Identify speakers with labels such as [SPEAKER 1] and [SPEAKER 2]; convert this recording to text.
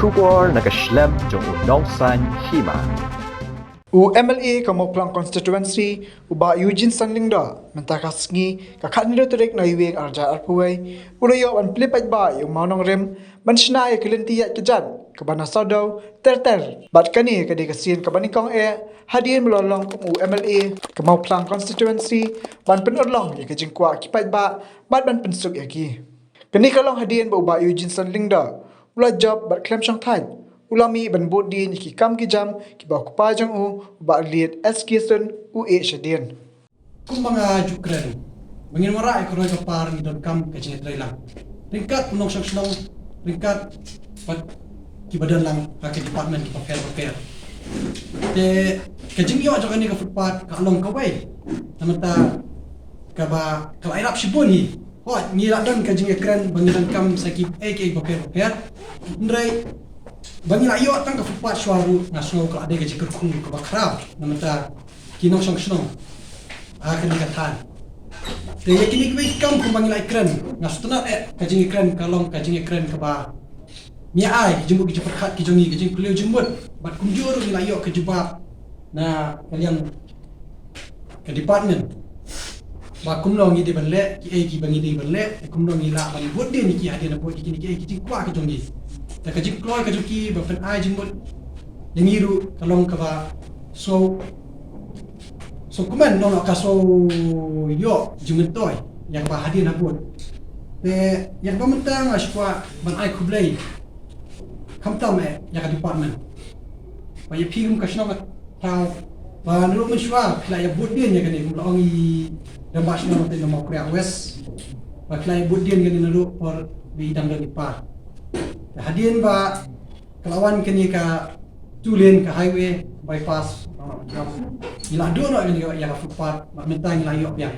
[SPEAKER 1] Shubor nakaslem jong Nongsan Hima.
[SPEAKER 2] MLA ka Mawphlang Constituency uba Eugene Sanlingda mentakasngi ka khanilo terek na iweng arja arpuai urayo an Paidbah yung Nongrim ban Shna ka Lynti Kjat ka bana sadaw ter bat kani ka dikasin ka banikong hadian melolong ku MLA ka Mawphlang Constituency ban penurlong ka jingkwa ki Paidbah bat ban pensuk ki kani kalong hadian ba uba Eugene Sanlingda ula job bat klem sang thai ulami ban bodin ki kam ki jam ki ba kupa jang ba liet eskison shadien
[SPEAKER 3] kung mga jukren mangin mara ay kuroy ka par ni don kam ka jine lang ringkat punong sang ringkat pat ki badan lang ka department ki paper te ka jingyo jo kani ka footpath ka along ka way namata ka ba ka irap sibuni ho ni la don ka jingye kren bangiran kam sa ki paper ndray bangi la yo tang ka footpath shwaru national ka ade ka jikar khung ka bakra namata kinong sang akan dikatakan. Jadi kini kita kam kumbang la ikran ngasutna ka jing ikran kalong ka jing ikran ka ba mi ai jumbu ki perkhat ki jongi ki jing kuleu jumbut bat kumjur ni la yo ka juba na kalian ke department ba kumlong ni de banle ki ki bangi de banle kumlong ni la bang bot de ni ki ade na bot ki ni ki jing kwa ka jongi ta ka jing kloy ka juki ba pen ai jumbut dengiru kalong ka ba so kuman nono kaso yo jumentoy yang ba hadin habut te yang pamentang aswa ban ai kublai kamtam yang department ba ye pigum kasno ka ta ba nulu menshwa kla ya budin ya kani kumla ongi dan basno te no Korea West ba kla ya budin kani nulu por bidang dari pa hadin ba kelawan kani ka tulen ka highway bypass ila dono yang footpath mentang ila yok yang